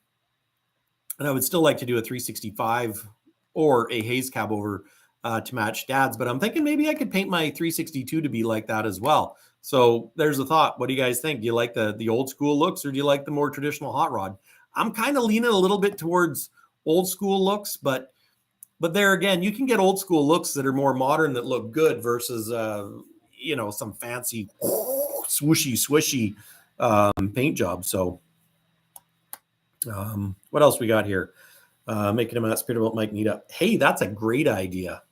I would still like to do a 365 or a Hayes Cabover to match Dad's. But I'm thinking maybe I could paint my 362 to be like that as well. So there's a thought. What do you guys think? Do you like the old school looks, or do you like the more traditional hot rod? I'm kind of leaning a little bit towards old school looks, but there again, you can get old school looks that are more modern that look good versus some fancy swishy paint job. So what else we got here? Making a Matt's Peterbilt Mike meetup. Hey, that's a great idea.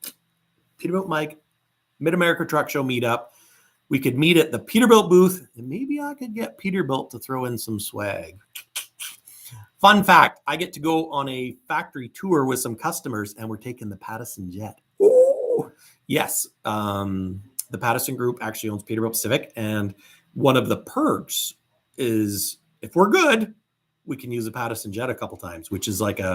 Peterbilt Mike Mid-America Truck Show meetup. We could meet at the Peterbilt booth, and maybe I could get Peterbilt to throw in some swag. Fun fact, I get to go on a factory tour with some customers, and we're taking the Pattison jet. Ooh. Yes, the Pattison Group actually owns Peterbilt Pacific, and one of the perks is if we're good, we can use a Pattison jet a couple times, which is like I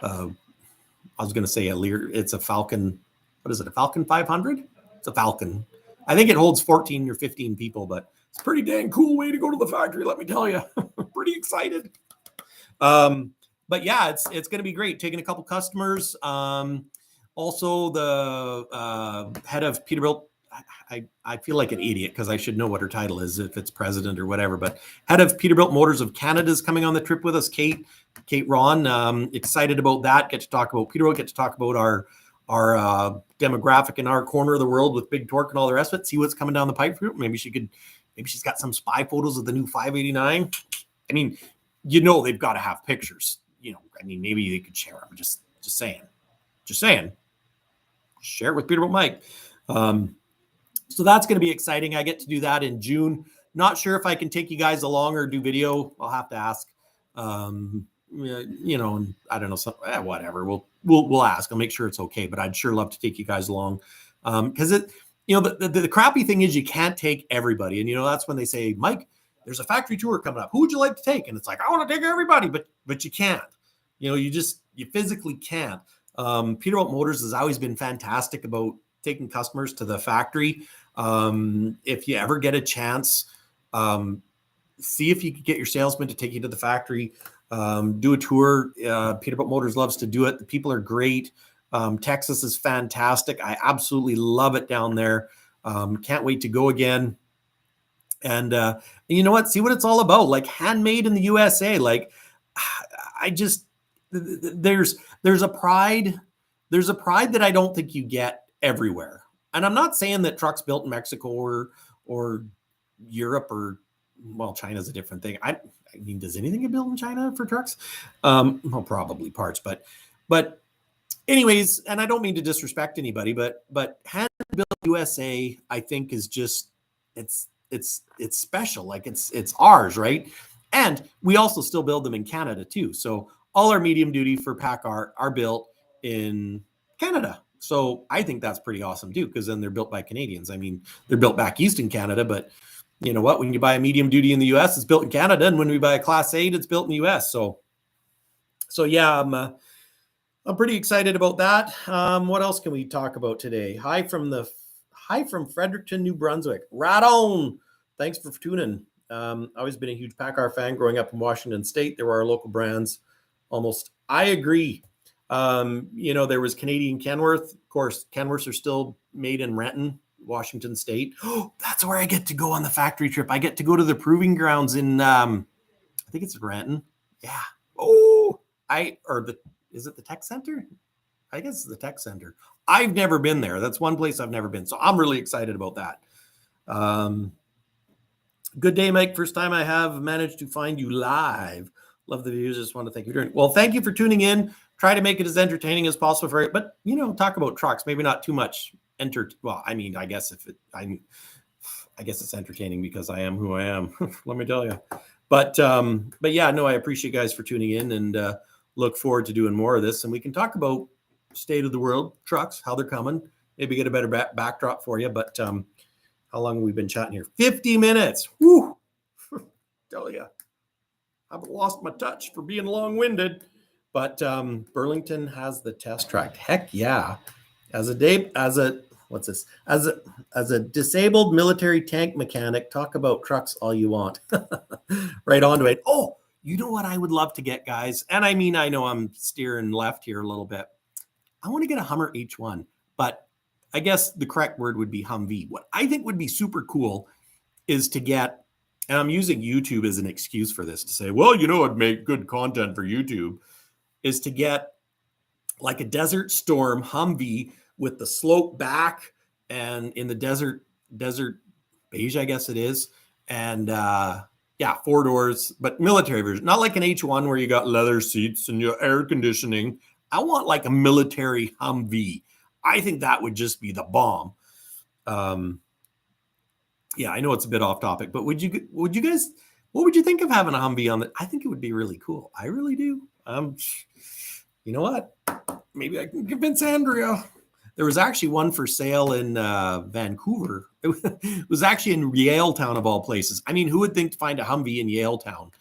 was going to say it's a Falcon. What is it? A Falcon 500? It's a Falcon. I think it holds 14 or 15 people, but it's a pretty dang cool way to go to the factory. Let me tell you, pretty excited. But yeah, it's going to be great. Taking a couple customers. Also the head of Peterbilt. I feel like an idiot because I should know what her title is if it's president or whatever, but head of Peterbilt Motors of Canada is coming on the trip with us. Kate Ron, excited about that. Get to talk about Peterbilt, get to talk about our demographic in our corner of the world with big torque and all the rest of it. See what's coming down the pipe for her. Maybe she's got some spy photos of the new 589. I mean, they've got to have pictures, maybe they could share them. Just saying, share it with Peterbilt Mike. So that's going to be exciting. I get to do that in June. Not sure if I can take you guys along or do video. I'll have to ask. And I don't know. Whatever. We'll ask. I'll make sure it's okay. But I'd sure love to take you guys along because the crappy thing is you can't take everybody. And that's when they say, Mike, there's a factory tour coming up. Who would you like to take? And it's like, I want to take everybody, but you can't. You physically can't. Peterbilt Motors has always been fantastic about taking customers to the factory. If you ever get a chance, see if you can get your salesman to take you to the factory, do a tour. Peterbilt Motors loves to do it. The people are great. Texas is fantastic. I absolutely love it down there. Can't wait to go again. And you know what? See what it's all about. Like handmade in the USA. Like there's a pride that I don't think you get everywhere. And I'm not saying that trucks built in Mexico or Europe or China's a different thing. I mean, does anything get built in China for trucks? Well, probably parts, but anyways, and I don't mean to disrespect anybody, but hand built USA, I think is just it's special. Like it's ours, right? And we also still build them in Canada too. So all our medium duty for PACCAR are built in Canada. So I think that's pretty awesome too, because then they're built by Canadians. I mean, they're built back east in Canada, but you know what? When you buy a medium duty in the US, it's built in Canada. And when we buy a Class 8, it's built in the US. So yeah, I'm pretty excited about that. What else can we talk about today? Hi from Fredericton, New Brunswick. Right on. Thanks for tuning. Always been a huge PACCAR fan growing up in Washington State. There were our local brands almost. I agree. There was Canadian Kenworth. Of course, Kenworths are still made in Renton, Washington State. Oh, that's where I get to go on the factory trip. I get to go to the proving grounds in, I think it's Renton. Yeah. Oh, is it the tech center? I guess it's the tech center. I've never been there. That's one place I've never been. So I'm really excited about that. Good day, Mike. First time I have managed to find you live. Love the views. Just want to thank you for doing it. Well, thank you for tuning in. Try to make it as entertaining as possible for you. But, you know, talk about trucks. Maybe not too much. Well, I mean, I guess I guess it's entertaining because I am who I am. Let me tell you. But yeah, no, I appreciate you guys for tuning in and look forward to doing more of this. And we can talk about state of the world, trucks, how they're coming, maybe get a better backdrop for you. But how long have we been chatting here? 50 minutes. Woo! Tell you, I've lost my touch for being long-winded. But Burlington has the test track. Heck yeah! As a disabled military tank mechanic, talk about trucks all you want. Right onto it. Oh, you know what I would love to get, guys? And I mean, I know I'm steering left here a little bit. I want to get a Hummer H1, but I guess the correct word would be Humvee. What I think would be super cool is to get, and I'm using YouTube as an excuse for this to say, well, you know, I'd make good content for YouTube, is to get like a Desert Storm Humvee with the slope back and in the desert beige, I guess it is. And yeah, 4 doors, but military version, not like an H1 where you got leather seats and your air conditioning. I want like a military Humvee. I think that would just be the bomb. Yeah, I know it's a bit off topic, but would you guys, what would you think of having a Humvee on that? I think it would be really cool. I really do. You know what? Maybe I can convince Andrea. There was actually one for sale in Vancouver. It was actually in Yaletown of all places. I mean, who would think to find a Humvee in Yaletown?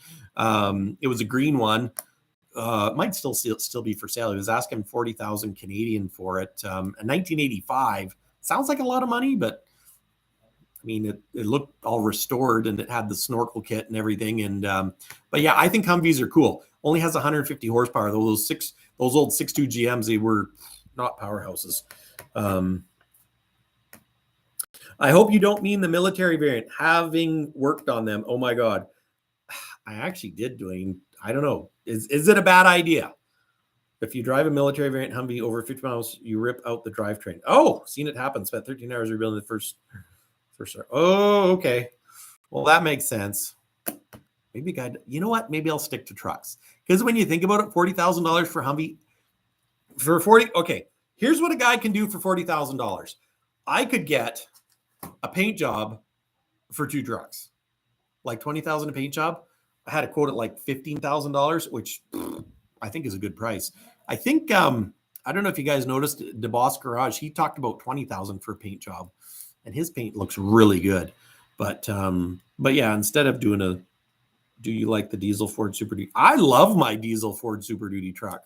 It was a green one. It might still be for sale. He was asking 40,000 Canadian for it. In 1985, sounds like a lot of money, but I mean, it looked all restored and it had the snorkel kit and everything. And but yeah, I think Humvees are cool. Only has 150 horsepower. Those old 6.2 GMs, they were not powerhouses. I hope you don't mean the military variant. Having worked on them, oh my God, I actually did doing. I don't know. Is it a bad idea? If you drive a military variant Humvee over 50 miles, you rip out the drivetrain. Oh, seen it happen. Spent 13 hours rebuilding the first. Oh, okay. Well, that makes sense. Maybe you know what? Maybe I'll stick to trucks. Because when you think about it, $40,000 for Humvee, for 40. Okay, here's what a guy can do for $40,000. I could get a paint job for 2 trucks, like $20,000 a paint job. I had a quote at like $15,000, which I think is a good price. I think I don't know if you guys noticed DeBoss Garage. He talked about $20,000 for a paint job, and his paint looks really good. But yeah, instead of doing a, do you like the diesel Ford Super Duty? I love my diesel Ford Super Duty truck.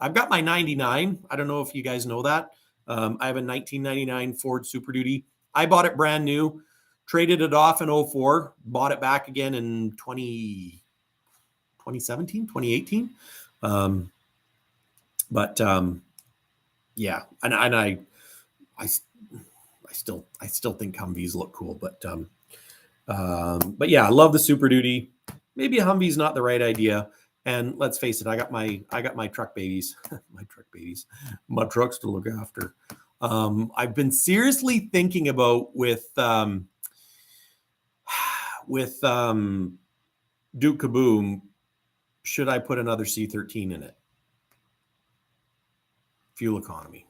I've got my 99. I don't know if you guys know that. I have a 1999 Ford Super Duty. I bought it brand new. Traded it off in 04, bought it back again in 2017, 2018. Yeah, and I still think Humvees look cool, but yeah, I love the Super Duty. Maybe a Humvee's not the right idea. And let's face it, I got my truck babies, my trucks to look after. I've been seriously thinking about with Duke Kaboom, should I put another C13 in it? Fuel economy.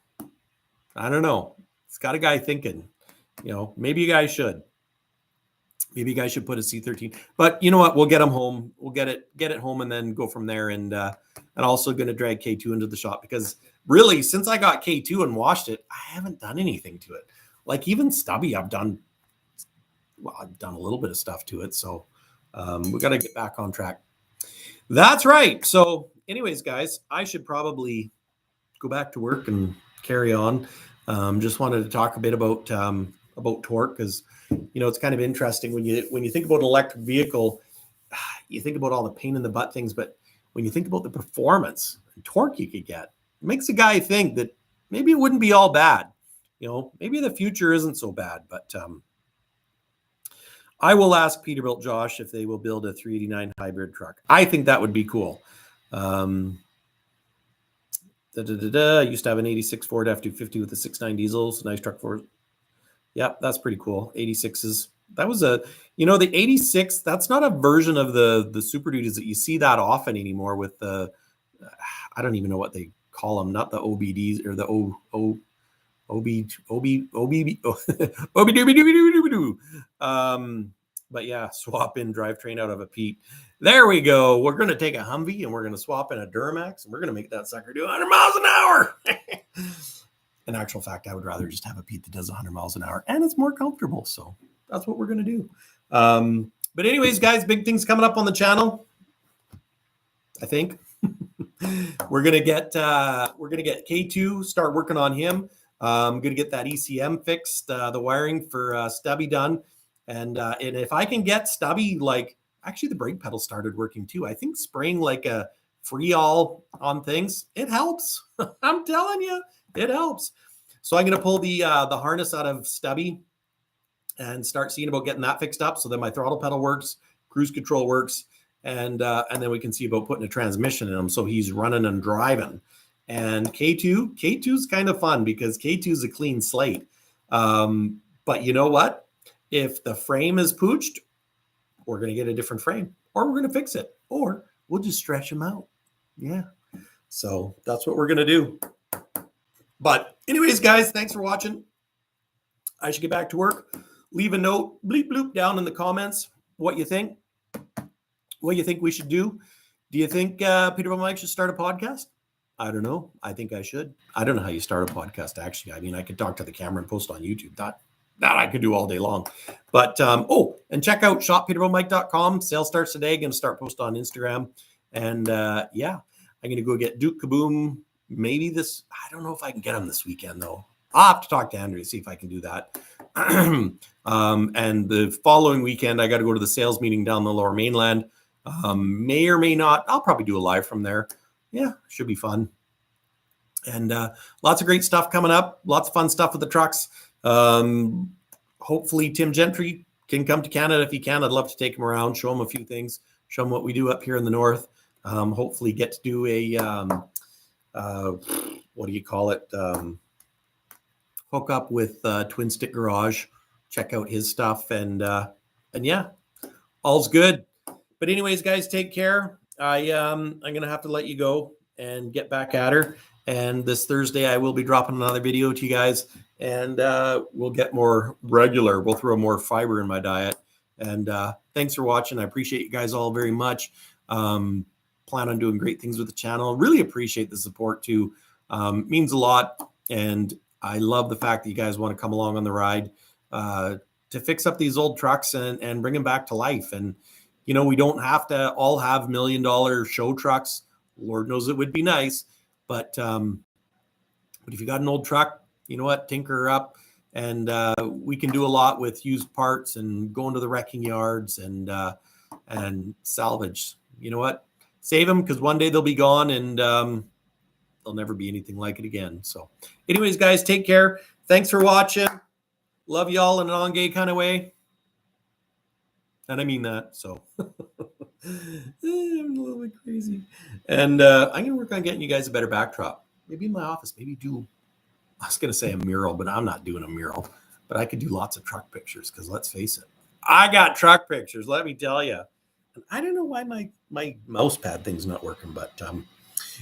I don't know. It's got a guy thinking, you know, maybe you guys should. Maybe you guys should put a C13. But you know what? We'll get them home. We'll get it home and then go from there. And also going to drag K2 into the shop because really, since I got K2 and washed it, I haven't done anything to it. Like even Stubby, I've done a little bit of stuff to it. So we got to get back on track. That's right. So anyways, guys, I should probably go back to work and carry on. Just wanted to talk a bit about torque because, you know, it's kind of interesting when you think about an electric vehicle, you think about all the pain in the butt things, but when you think about the performance and torque you could get, it makes a guy think that maybe it wouldn't be all bad. You know, maybe the future isn't so bad, but I will ask Peterbilt Josh if they will build a 389 hybrid truck. I think that would be cool. I used to have an 86 Ford F-250 with a 6.9 diesel. It's a nice truck for it. Yeah, that's pretty cool. 86s. That was the 86, that's not a version of the Super Duties that you see that often anymore with the, I don't even know what they call them, not the OBDs or the but yeah, swap in drivetrain out of a Pete. There we go. We're going to take a Humvee and we're going to swap in a Duramax and we're going to make that sucker do 100 miles an hour. In actual fact, I would rather just have a Pete that does 100 miles an hour and it's more comfortable. So that's what we're going to do. But anyways, guys, big things coming up on the channel. I think we're going to get K2, start working on him. I'm going to get that ECM fixed, the wiring for Stubby done. And if I can get Stubby, like, actually the brake pedal started working too. I think spraying like a free-all on things, it helps. I'm telling you, it helps. So I'm going to pull the harness out of Stubby and start seeing about getting that fixed up. So then my throttle pedal works, cruise control works, and then we can see about putting a transmission in him so he's running and driving. And K2 is kind of fun because K2 is a clean slate. But you know what? If the frame is pooched, we're going to get a different frame, or we're going to fix it, or we'll just stretch them out. Yeah. So that's what we're going to do. But anyways, guys, thanks for watching. I should get back to work. Leave a note, bleep bloop, down in the comments what you think. What you think we should do. Do you think Peterbilt Mike should start a podcast? I don't know. I think I should. I don't know how you start a podcast, actually. I mean, I could talk to the camera and post on YouTube. That I could do all day long. But, and check out shoppeterbiltmike.com. Sale starts today. Going to start posting on Instagram. And, yeah, I'm going to go get Duke Kaboom. Maybe this, I don't know if I can get him this weekend, though. I'll have to talk to Andrew to see if I can do that. And the following weekend, I got to go to the sales meeting down the Lower Mainland. May or may not. I'll probably do a live from there. Yeah, should be fun. And lots of great stuff coming up. Lots of fun stuff with the trucks. Hopefully Tim Gentry can come to Canada if he can. I'd love to take him around, show him a few things, show him what we do up here in the north. Hopefully get to do a what do you call it? Hook up with Twin Stick Garage, check out his stuff, and yeah, all's good. But anyways, guys, take care. I'm gonna have to let you go and get back at her. And this Thursday, I will be dropping another video to you guys, and we'll get more regular. We'll throw more fiber in my diet. And thanks for watching. I appreciate you guys all very much. Plan on doing great things with the channel. Really appreciate the support too. Means a lot. And I love the fact that you guys want to come along on the ride to fix up these old trucks and bring them back to life. And, you know, we don't have to all have $1 million show trucks. Lord knows it would be nice. But if you got an old truck, you know what, tinker her up. And we can do a lot with used parts and going to the wrecking yards and salvage. You know what? Save them, because one day they'll be gone and there'll never be anything like it again. So anyways, guys, take care. Thanks for watching. Love y'all in a non-gay kind of way. And I mean that. So I'm a little bit crazy. And I'm going to work on getting you guys a better backdrop. Maybe in my office, maybe do, I was going to say a mural, but I'm not doing a mural. But I could do lots of truck pictures, because let's face it, I got truck pictures, let me tell you. And I don't know why my mouse pad thing's not working, but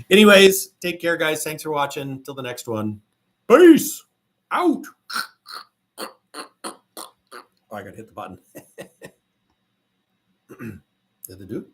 anyways, take care, guys. Thanks for watching. Till the next one. Peace out. Oh, I got to hit the button. Did it do it?